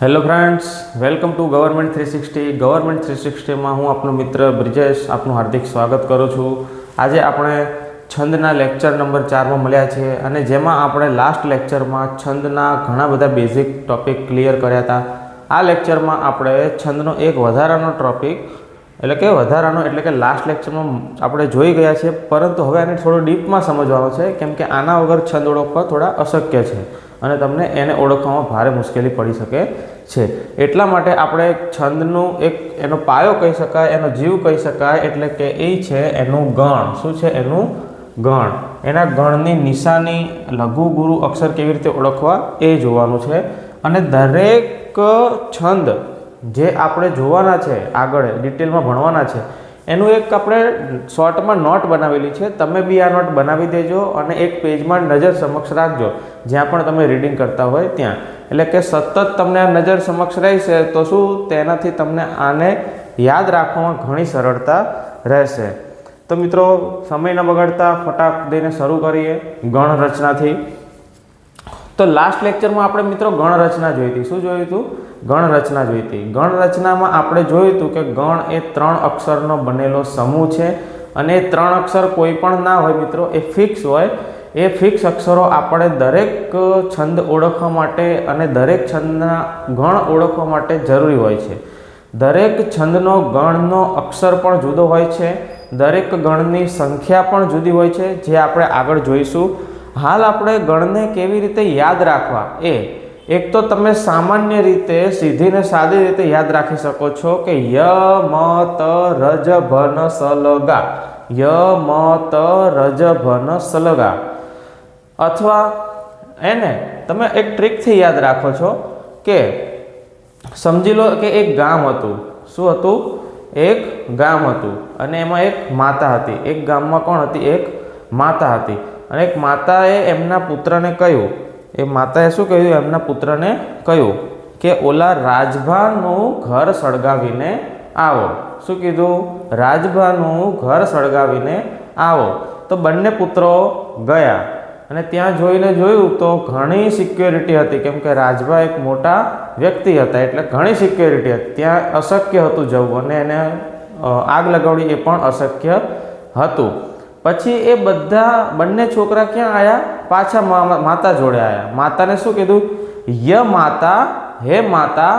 Hello friends, welcome to government 360. Government 360માં હું આપનો મિત્ર બ્રિજેશ આપનું હાર્દિક સ્વાગત કરું છું. આજે આપણે છંદના લેક્ચર નંબર 4માં મળ્યા છીએ અને જેમાં આપણે લાસ્ટ લેક્ચરમાં છંદના ઘણા બધા બેઝિક ટોપિક ક્લિયર કર્યા હતા. આ લેક્ચરમાં આપણે છંદનો એક વધારાનો ટોપિક એટલે કે લાસ્ટ લેક્ચરમાં આપણે જોઈ ગયા છીએ, પરંતુ હવે આને થોડું ડીપમાં સમજવાનું છે, કેમ કે આના વગર છંદ ઓળખવા થોડા અશક્ય છે અને તમને એને ઓળખવામાં ભારે મુશ્કેલી પડી શકે છે. એટલા માટે આપણે છંદનું એનો પાયો કહી શકાય, એનો જીવ કહી શકાય, એટલે કે એ છે એનું ગણ. શું છે? એનું ગણ. એના ગણની નિશાની, લઘુ ગુરુ અક્ષર કેવી રીતે ઓળખવા એ જોવાનું છે. અને દરેક છંદ જે આપણે જોવાના છે, આગળ ડિટેલમાં ભણવાના છે, એનું એક આપણે શોર્ટમાં નોટ બનાવેલી છે. તમે બી આ નોટ બનાવી દેજો અને એક પેજમાં નજર સમક્ષ રાખજો, જ્યાં પણ તમે રીડિંગ કરતા હોય ત્યાં. એટલે કે સતત તમને આ નજર સમક્ષ રહેશે તો શું, તેનાથી તમને આને યાદ રાખવામાં ઘણી સરળતા રહેશે. તો મિત્રો, સમય ન બગાડતા ફટાક દઈને શરૂ કરીએ ગણ રચનાથી. તો લાસ્ટ લેક્ચરમાં આપણે મિત્રો ગણ રચના જોઈ હતી. શું જોયું હતું? ગણ રચના જોઈ હતી. ગણ રચનામાં આપણે જોયું હતું કે ગણ એ 3 અક્ષરનો બનેલો સમૂહ છે અને એ 3 અક્ષર કોઈ પણ ના હોય મિત્રો, એ ફિક્સ હોય. એ ફિક્સ અક્ષરો આપણે દરેક છંદ ઓળખવા માટે અને દરેક છંદના ગણ ઓળખવા માટે જરૂરી હોય છે. દરેક છંદનો ગણનો અક્ષર પણ જુદો હોય છે, દરેક ગણની સંખ્યા પણ જુદી હોય છે, જે આપણે આગળ જોઈશું. હાલ આપણે ગણને કેવી રીતે યાદ રાખવા, એક તો તમે સામાન્ય રીતે સીધી ને સાદી રીતે યાદ રાખી શકો છો કે ય મ ત રજ ભ ન સલગા, ય મ ત રજ ભ ન સલગા. અથવા એને તમે એક ટ્રીકથી યાદ રાખો છો કે સમજી લો કે એક ગામ હતું. શું હતું? એક ગામ હતું અને એમાં એક માતા હતી. એક ગામમાં કોણ હતી? એક માતા હતી. અને એક માતાએ એમના પુત્રને કહ્યું, એમના પુત્રને કહ્યું કે ઓલા રાજભાનું ઘર સળગાવીને આવો. શું કીધું? રાજભાનું ઘર સળગાવીને આવો. તો બંને પુત્રો ગયા અને ત્યાં જોઈને જોયું તો ઘણી સિક્યોરિટી હતી, કેમ કે રાજભા એક મોટા વ્યક્તિ હતા, એટલે ઘણી સિક્યોરિટી હતી. ત્યાં અશક્ય હતું જવું અને એને આગ લગાવવી એ પણ અશક્ય હતું. પછી એ બંને છોકરા ક્યાં આવ્યા? પાછા માતા જોડે આવ્યા. માતાને શું કીધું? ય માતા, હે માતા,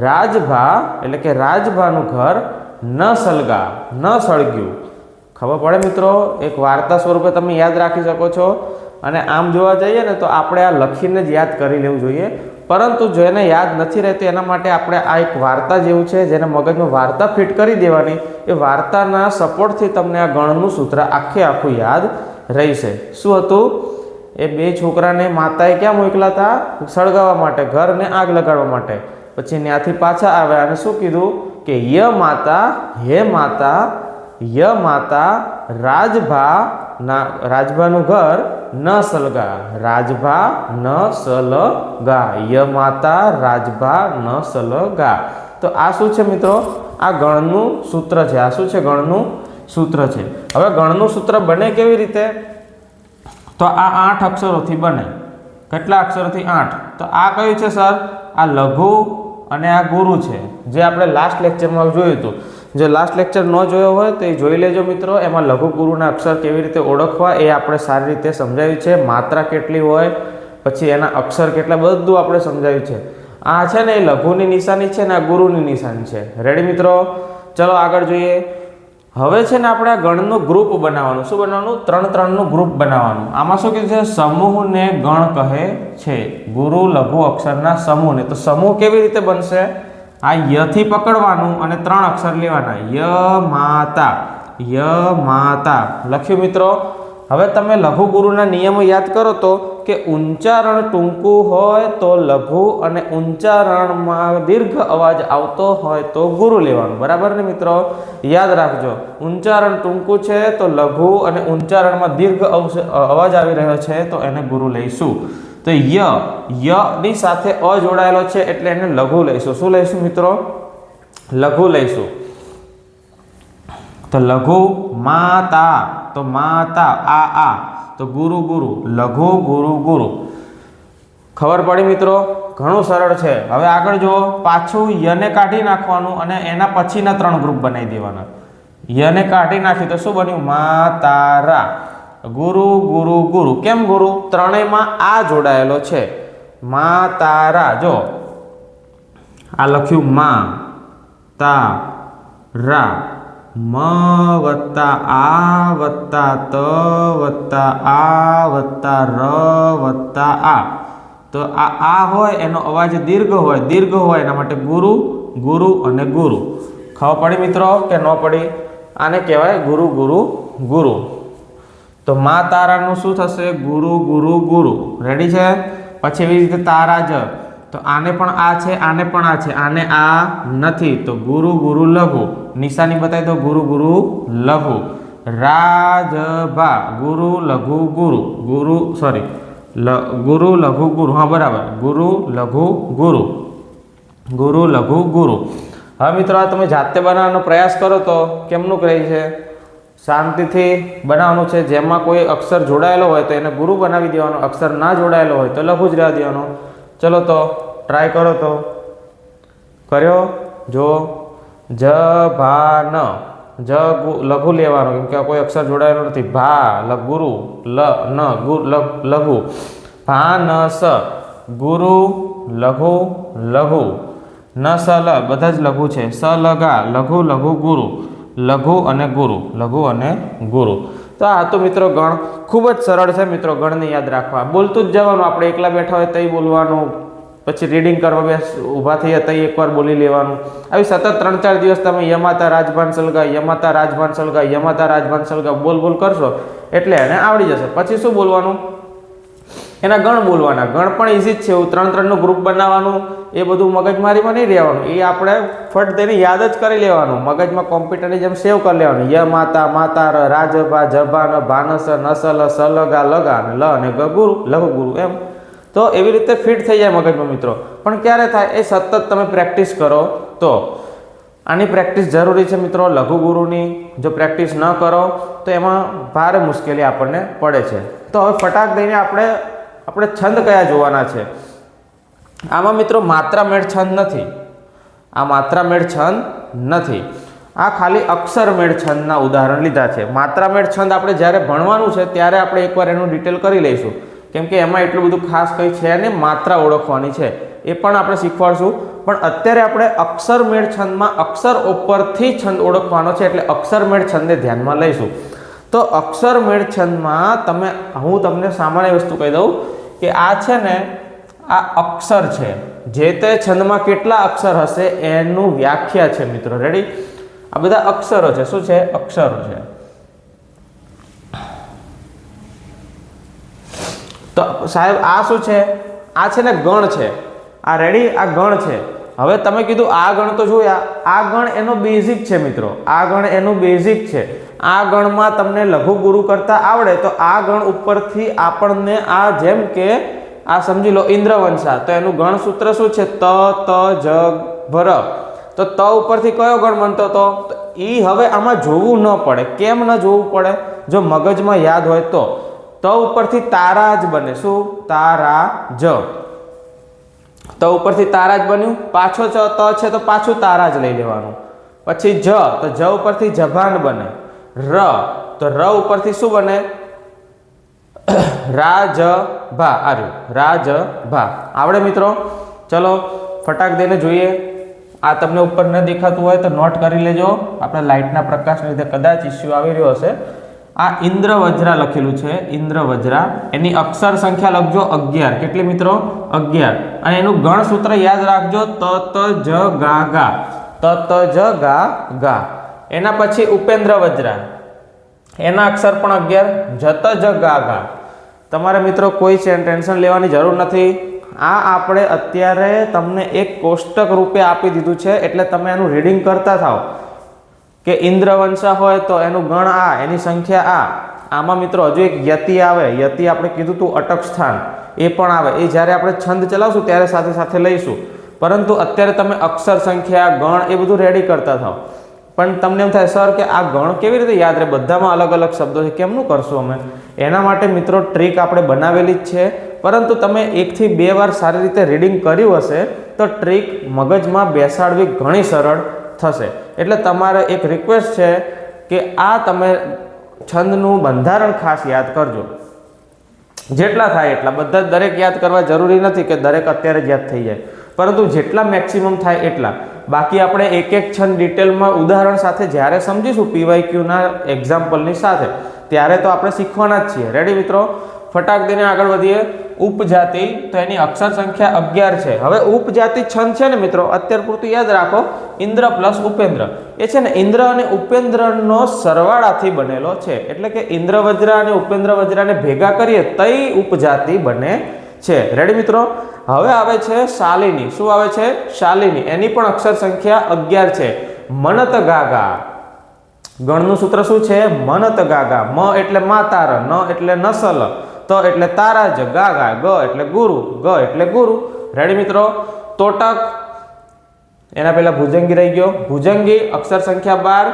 રાજભા એટલે કે રાજભાનું ઘર ન સળગા, ન સળગ્યું. ખબર પડે મિત્રો? એક વાર્તા સ્વરૂપે તમે યાદ રાખી શકો છો. અને આમ જોવા જઈએ ને તો આપણે આ લખીને જ યાદ કરી લેવું જોઈએ, પરંતુ જેને યાદ નથી રહેતું એના માટે આપણે આ એક વાર્તા જેવું છે, જેને મગજમાં વાર્તા ફિટ કરી દેવાની. એ વાર્તાના સપોર્ટથી તમને આ ગણનું સૂત્ર આખું યાદ રહેશે. શું હતું? એ બે છોકરાને માતાએ ક્યાં મોકલા હતા? સળગાવવા માટે, ઘરને આગ લગાડવા માટે. પછી ત્યાંથી પાછા આવ્યા અને શું કીધું કે ય માતા, હે માતા, ય માતા, રાજભાનું ઘર ન સલગા, રાજભા ન સલગા, ય માતા રાજભા ન સલગા. તો આ શું છે મિત્રો? આ ગણનું સૂત્ર છે. આ શું છે? ગણનું સૂત્ર છે. હવે ગણનું સૂત્ર બને કેવી રીતે? તો આ 8 અક્ષરોથી બને. કેટલા અક્ષરોથી? 8. તો આ કયું છે સર? આ લઘુ અને આ ગુરુ છે, જે આપણે લાસ્ટ લેક્ચરમાં જોયું હતું. જો લાસ્ટ લેક્ચર ન જોયો હોય તો એ જોઈ લેજો મિત્રો. એમાં લઘુ ગુરુના અક્ષર કેવી રીતે ઓળખવા એ આપણે સારી રીતે સમજાવ્યું છે. માત્રા કેટલી હોય, પછી એના અક્ષર કેટલા, બધું આપણે સમજાવ્યું છે. આ છે ને એ લઘુની નિશાની છે ને આ ગુરુની નિશાની છે. રેડી મિત્રો? ચલો આગળ જોઈએ. હવે છે ને આપણે આ ગણનું ગ્રુપ બનાવવાનું. શું બનાવવાનું? 3-3નું ગ્રુપ બનાવવાનું. આમાં શું કીધું છે? સમૂહને ગણ કહે છે. ગુરુ લઘુ અક્ષરના સમૂહને. તો સમૂહ કેવી રીતે બનશે? આ યથી પકડવાનું અને 3 અક્ષર લેવાના. ય માતા, ય માતા લખ્યું મિત્રો. હવે તમે લઘુ ગુરુના નિયમો યાદ કરો તો કે ઉચ્ચારણ ટૂંકું હોય તો લઘુ અને ઉચ્ચારણમાં દીર્ઘ અવાજ આવતો હોય તો ગુરુ લેવાનું. બરાબર ને મિત્રો? યાદ રાખજો. ઉચ્ચારણ ટૂંકું છે તો લઘુ અને ઉચ્ચારણમાં દીર્ઘ અવાજ આવી રહ્યો છે તો એને ગુરુ લઈશું. તો ય ની સાથે અ જોડાયેલો છે એટલે એને લઘુ લઈશું. શું લઈશું મિત્રો? લઘુ લઈશું. તો લઘુ માતા, તો માતા, આ તો ગુરુ, લઘુ ગુરુ. ખબર પડી મિત્રો? ઘણું સરળ છે। હવે આગળ જુઓ, પાછું યને કાઢી નાખવાનું અને એના પછીના 3 ગ્રુપ બનાવી દેવાના। યને કાઢી નાખી તો શું બન્યું? માતારા, ગુરુ ગુરુ ગુરુ। કેમ ગુરુ? ત્રણેયમાં આ જોડાયેલો છે। માતારા, જો આ લખ્યું મા તા રા, મ વત્તા આ વત્તા ત વત્તા આ વત્તા ર વત્તા આ। તો આ હોય એનો અવાજ દીર્ઘ હોય એના માટે ગુરુ ગુરુ અને ગુરુ। ખબર પડી મિત્રો કે ન પડી? આને કહેવાય ગુરુ ગુરુ ગુરુ। તો મા તારાનું શું થશે? ગુરુ ગુરુ ગુરુ। રેડી છે? પછી એવી રીતે તારા જ, તો આને પણ આ છે, આને પણ આ છે, આને આ નથી, તો ગુરુ ગુરુ લઘુ। નિશાની બતાવી દો, ગુરુ ગુરુ લઘુ। રાજભા, ગુરુ લઘુ ગુરુ, ગુરુ સોરી ગુરુ લઘુ ગુરુ, હા બરાબર, ગુરુ લઘુ ગુરુ, ગુરુ લઘુ ગુરુ। હવે મિત્રો આ તમે જાતે બનાવવાનો પ્રયાસ કરો તો કેમનું કહે છે? શાંતિથી બનાવવાનું છે। જેમાં કોઈ અક્ષર જોડાયેલો હોય તો એને ગુરુ બનાવી દેવાનો, અક્ષર ના જોડાયેલો હોય તો લઘુ જ રહેવા દેવાનો। ચલો તો ટ્રાય કરો તો। કર્યો? જો જ ભા ન, જ લઘુ લેવાનો કેમ કે કોઈ અક્ષર જોડાયેલો નથી। ભા ગુરુ, લ ન લઘુ, ભા ન સ, ગુરુ લઘુ લઘુ, ન સ લ બધા જ લઘુ છે, સ લગા લઘુ લઘુ ગુરુ, લઘુ અને ગુરુ, લઘુ અને ગુરુ। તો આ તો મિત્રો ગણ ખૂબ જ સરળ છે મિત્રો, ગણને યાદ રાખવા। બોલતું જ જવાનું, આપણે એકલા બેઠા હોય તઈ બોલવાનું, પછી રીડિંગ કરવા ઊભા થઈએ તઈ એકવાર બોલી લેવાનું। આવી સતત 3-4 દિવસ તમે યમાતા રાજભાન સલગા, યમાતા રાજભાન સલગા, યમાતા રાજભાન સલગા બોલ કરશો એટલે એને આવડી જશે। પછી શું બોલવાનું? એના ગણ બોલવાના। ગણ પણ ઇઝી જ છે, એવું 3-3 નું ગ્રુપ બનાવવાનું, એ બધું મગજમારીમાં નહીં રહેવાનું, એ આપણે ફટ તેને યાદ જ કરી લેવાનું, મગજમાં કોમ્પ્યુટરની જેમ સેવ કરી લેવાનું। ય માતા, માતા ર, રાજભા, જભા ન, ભાનસ, નસલ, સલગા લગા, અને લ અને ગ ગુરુ, લઘુ ગુરુ એમ। તો એવી રીતે ફિટ થઈ જાય મગજમાં મિત્રો। પણ ક્યારે થાય? એ સતત તમે પ્રેક્ટિસ કરો તો। આની પ્રેક્ટિસ જરૂરી છે મિત્રો, લઘુ ગુરુની જો પ્રેક્ટિસ ન કરો તો એમાં ભારે મુશ્કેલી આપણને પડે છે। તો હવે ફટાક દઈને આપણે છંદ કયા જોવાના છે? આમાં મિત્રો માત્રા મેળ છંદ નથી, આ માત્રા મેળ છંદ નથી, આ ખાલી અક્ષર મેળ છંદના ઉદાહરણ લીધા છે। માત્રા મેળ છંદ આપણે જ્યારે ભણવાનું છે ત્યારે આપણે એકવાર એનું ડિટેલ કરી લઈશું, કેમ કે એમાં એટલું બધું ખાસ કંઈ છે ને, માત્રા ઓળખવાની છે એ પણ આપણે શીખવાડશું। પણ અત્યારે આપણે અક્ષર મેળ છંદમાં અક્ષર ઉપરથી છંદ ઓળખવાનો છે, એટલે અક્ષર મેળ છંદને ધ્યાનમાં લઈશું। તો અક્ષર મેળ છંદમાં હું તમને સામાન્ય વસ્તુ કહી દઉં કે આ છે ને, આ અક્ષર છે, જે તે છંદમાં કેટલા અક્ષર હશે એનું વ્યાખ્યા છે મિત્રો। રેડી? આ બધા અક્ષરો છે। શું છે? અક્ષરો છે। તો સાહેબ આ શું છે? આ છે ને ગણ છે। આ રેડી? આ ગણ છે। હવે તમે કીધું આ ગણ તો જોયા, આ ગણ એનો બેઝિક છે મિત્રો, આ ગણ એનું બેઝિક છે। આ ગણમાં તમને લઘુ ગુરુ કરતા આવડે તો આ ગણ ઉપરથી આપણને આ જેમ કે આ સમજી લો ઇન્દ્રવંશા, તો એનું ગણ સૂત્ર શું છે? ત ત જ ભર। તો ત ઉપરથી કયો ગણ બનતો હતો? ઈ હવે આમાં જોવું ન પડે। કેમ ન જોવું પડે? જો મગજમાં યાદ હોય તો ત ઉપરથી તારા જ બને। શું? તારા જ। ત ઉપરથી તારા જ બન્યું, પાછો ત છે તો પાછું તારા જ લઈ લેવાનું। પછી જ, તો જ ઉપરથી જભાન બને। ર, તો ર ઉપરથી શું બને? રાજભા। આર્યું રાજભા। આવડે મિત્રો? ચલો ફટાક દઈને જોઈએ। આ તમને ઉપર ન દેખાતું હોય તો નોટ કરી લેજો, આપણે લાઇટના પ્રકાશને લીધે કદાચ ઇસ્યુ આવી રહ્યો હશે। આ ઇન્દ્રવજ્રા લખેલું છે, ઇન્દ્રવજ્રા, એની અક્ષર સંખ્યા લખજો 11। કેટલી મિત્રો? 11। અને એનું ગણ સૂત્ર યાદ રાખજો, ત ત જ ગા ગા, ત ત જ ગા ગા। એના પછી ઉપેન્દ્રવજ્રા, એના અક્ષર પણ 11, જત જ ગા ગા। તમારે મિત્રો કોઈ ટેન્શન લેવાની જરૂર નથી, આ આપણે અત્યારે તમને એક કોષ્ટક રૂપે આપી દીધું છે, એટલે તમે એનું રીડિંગ કરતા થાઓ કે ઇન્દ્રવંશા હોય તો એનું ગણ આ, એની સંખ્યા આ। આમાં મિત્રો હજુ એક યતિ આવે, યતિ આપણે કીધું તું અટક સ્થાન, એ પણ આવે, એ જ્યારે આપણે છંદ ચલાવશું ત્યારે સાથે સાથે લઈશું। પરંતુ અત્યારે તમે અક્ષર સંખ્યા, ગણ એ બધું રેડી કરતા થાઓ। પણ તમને એમ થાય સર કે આ ગણ કેવી રીતે યાદ રહે, બધામાં અલગ અલગ શબ્દો છે, કેમનું કરશું અમે? એના માટે મિત્રો ટ્રીક આપણે બનાવેલી જ છે, પરંતુ તમે 1 થી 2 વાર સારી રીતે રીડિંગ કર્યું હશે તો ટ્રીક મગજમાં બેસાડવી ઘણી સરળ થશે. એટલે તમારે એક રિક્વેસ્ટ છે કે આ તમે છંદનું બંધારણ ખાસ યાદ કરજો. જેટલા થાય એટલા, બધા દરેક યાદ કરવા જરૂરી નથી કે દરેક અત્યારે જ યાદ થઈ જાય, પરંતુ જેટલા મેક્સિમમ થાય એટલા. બાકી આપણે એક એક છંદ ડિટેલમાં ઉદાહરણ સાથે જ્યારે સમજીશું પીવાયક્યુના એક્ઝામ્પલની સાથે, ત્યારે તો આપણે શીખવાના જ છીએ. રેડી મિત્રો? ફટાક દઈને આગળ વધીએ. ઉપજાતિ, તો એની અક્ષર સંખ્યા 11 છે. હવે ઉપજાતિ છંદ છે ને મિત્રો, અત્યાર પૂરતું યાદ રાખો, ઇન્દ્ર પ્લસ ઉપેન્દ્ર. એ છે ને ઇન્દ્ર અને ઉપેન્દ્રનો સરવાળાથી બનેલો છે. એટલે કે ઇન્દ્ર વજ્રા અને ઉપેન્દ્ર વજ્રાને ભેગા કરીએ તઈ ઉપજાતિ બને છે. રેડી મિત્રો? હવે આવે છે શાલિની. શું આવે છે? શાલિની. એની પણ અક્ષર સંખ્યા 11 છે. મનત ગાગા. ગણનું સૂત્ર શું છે? મનત ગાગા. મ એટલે માતાર, ન એટલે નસલ, ત એટલે તારાજ, ગાગા, ગ એટલે ગુરુ, ગ એટલે ગુરુ. રેડી મિત્રો? તોટક, એના પહેલા ભુજંગી રહી ગયો. ભુજંગી અક્ષર સંખ્યા 12,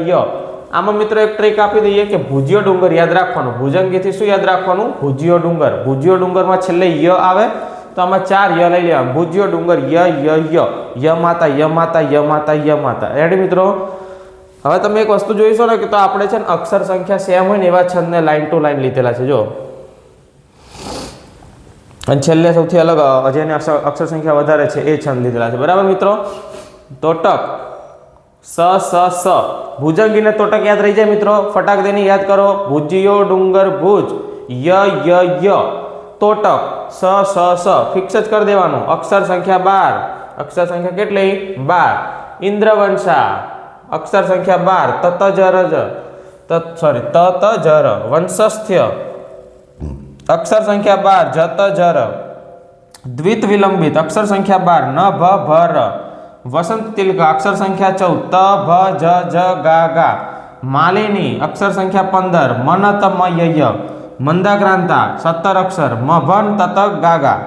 ય. આમાં મિત્રો એક ટ્રીક આપી દઈએ કે ભુજિયો ડુંગર યાદ રાખવાનું. ભુજંગીથી શું યાદ રાખવાનું? ભુજિયો ડુંગર. ભુજિયો ડુંગરમાં છેલ્લે ય આવે તો આમાં 4 ય લઈ લેવા. ભુજિયો ડુંગર, ય માતા, ય માતા, ય માતા, ય માતા. રેડી મિત્રો? હવે તમે એક વસ્તુ જોઈશો ને કે તો આપણે છે ને અક્ષર સંખ્યા સેમ હોય ને એવા છંદને લાઈન ટુ લાઈન લીધેલા છે. જો, અને છેલ્લે સૌથી અલગ જેની અક્ષર સંખ્યા વધારે છે એ છંદ લીધેલા છે. બરાબર મિત્રો? તોટક, સ. ભુજંગીને તોટક યાદ રહી જાય મિત્રો? ફટાક દઈને યાદ કરો. ભુજિયો ડુંગર, ભુજ, ય. તોટક, સ. ફિક્સ જ કરી દેવાનું. અક્ષર સંખ્યા 12. અક્ષર સંખ્યા કેટલી? 12. ઇન્દ્રવંશા, અક્ષર સંખ્યા 12. તતજર. વંશસ્થ્ય, અક્ષર સંખ્યા 12. જતજર. દ્વિત વિલંબિત, અક્ષર સંખ્યા 12. ન ભ ભર. વસંત તિલક, અક્ષર સંખ્યા 14. ત ભ જ ગા. માલિની, અક્ષર સંખ્યા 15. મનત મય. મંદાક્રાંતા 17 અક્ષર. મભન તત ગાગા.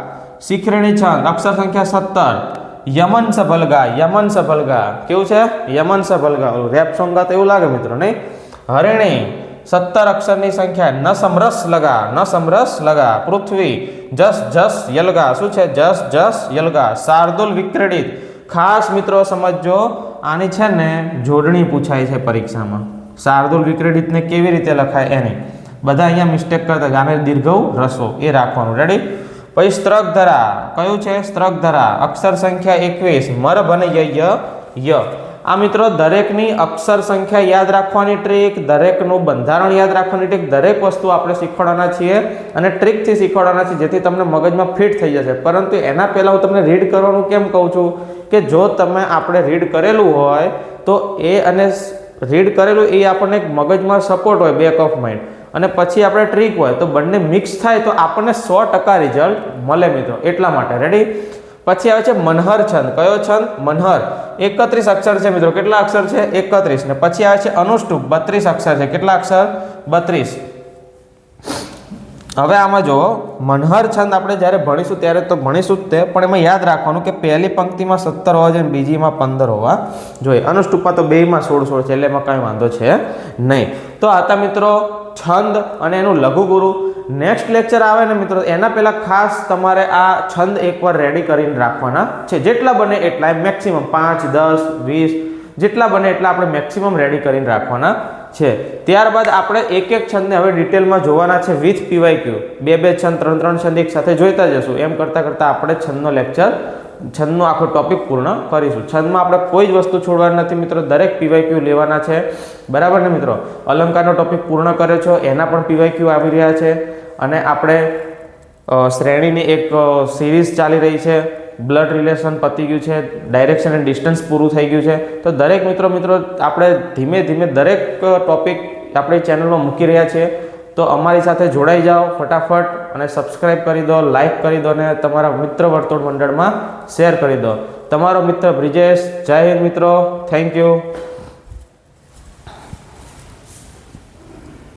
શિખરણી છંદ, અક્ષર સંખ્યા 17. યમન સભલગા. કેવું છે? યમન સભલગા. રેપ સોંગ ગાતા એવું લાગે મિત્રો, નહીં? હરિણી 17 અક્ષરની સંખ્યા. ન સમરસ લગા. પૃથ્વી, જસ યલગા. શું છે? જસ યલગા. શાર્દુલ વિક્રીડિત. ખાસ મિત્રો સમજો, આની છે ને જોડણી પૂછાય છે પરીક્ષામાં. શાર્દુલ વિક્રીડિતને કેવી રીતે લખાય એની. બધા અહીંયા મિસ્ટેક કરતા, આને દીર્ઘ રસો એ રાખવાનું. રેડી? પછી સ્ત્રગધરા. કયું છે? સ્ત્રગધરા. અક્ષર સંખ્યા 21. મરભ અને ય. આ મિત્રો દરેકની અક્ષર સંખ્યા યાદ રાખવાની ટ્રીક, દરેકનું બંધારણ યાદ રાખવાની ટ્રીક, દરેક વસ્તુ આપણે શીખવાડવાના છીએ અને ટ્રીકથી શીખવાડવાના છીએ, જેથી તમને મગજમાં ફિટ થઈ જશે. પરંતુ એના પહેલાં હું તમને રીડ કરવાનું કેમ કહું છું કે જો તમે આપણે રીડ કરેલું હોય તો એ અને રીડ કરેલું એ આપણને એક મગજમાં સપોર્ટ હોય, બેક ઓફ માઇન્ડ, અને પછી આપણે ટ્રીક હોય તો બંને મિક્સ થાય તો આપણને 100% રિઝલ્ટ મળે મિત્રો. એટલા માટે. રેડી? પછી આવે છે મનહર છંદ. કયો છંદ? મનહર. 31 અક્ષર છે મિત્રો. કેટલા અક્ષર છે? 31. ને પછી આવે છે અનુષ્ટુપ. 32 અક્ષર છે. કેટલા અક્ષર? 32. હવે આમાં જો મનહર છંદ આપણે જ્યારે ભણીશું ત્યારે તો ભણીશું જ તે, પણ એમાં યાદ રાખવાનું કે પહેલી પંક્તિમાં 17 હોવા જોઈએ, બીજીમાં 15 હોવા જોઈએ. અનુષ્ટુપમાં તો બેયમાં 16 છે, એટલે એમાં કાંઈ વાંધો છે નહીં. તો આ હતા મિત્રો છંદ અને એનું લઘુગુરુ. નેક્સ્ટ લેક્ચર આવે ને મિત્રો, એના પહેલાં ખાસ તમારે આ છંદ એકવાર રેડી કરીને રાખવાના છે. જેટલા બને એટલા, મેક્સિમમ 5, 10, 20 જેટલા બને એટલા આપણે મેક્સિમમ રેડી કરીને રાખવાના છે. ત્યારબાદ આપણે એક એક છંદને હવે ડિટેલમાં જોવાના છે વિથ પીવાયક્યુ. 2 છંદ, 3 છંદ એક સાથે જોઈતા જશું. એમ કરતાં આપણે છંદનો લેક્ચર, છંદનો આખો ટોપિક પૂર્ણ કરીશું. છંદમાં આપણે કોઈ જ વસ્તુ છોડવાની નથી મિત્રો, દરેક પીવાયક્યુ લેવાના છે. બરાબર ને મિત્રો? અલંકારનો ટોપિક પૂર્ણ કર્યો છો, એના પણ પીવાયક્યુ આવી રહ્યા છે. અને આપણે શ્રેણીની એક સિરીઝ ચાલી રહી છે. બ્લડ રિલેશન પતી ગયું છે, ડાયરેક્શન એન્ડ ડિસ્ટન્સ પૂરું થઈ ગયું છે. તો દરેક મિત્રો આપણે ધીમે ધીમે દરેક ટોપિક આપણી ચેનલમાં મૂકી રહ્યા છીએ. તો અમારી સાથે જોડાઈ જાઓ ફટાફટ, અને સબસ્ક્રાઈબ કરી દો, લાઈક કરી દો, અને તમારા મિત્ર વર્તુળ મંડળમાં શેર કરી દો. તમારો મિત્ર બ્રિજેશ. જય હિન્દ મિત્રો. Thank you.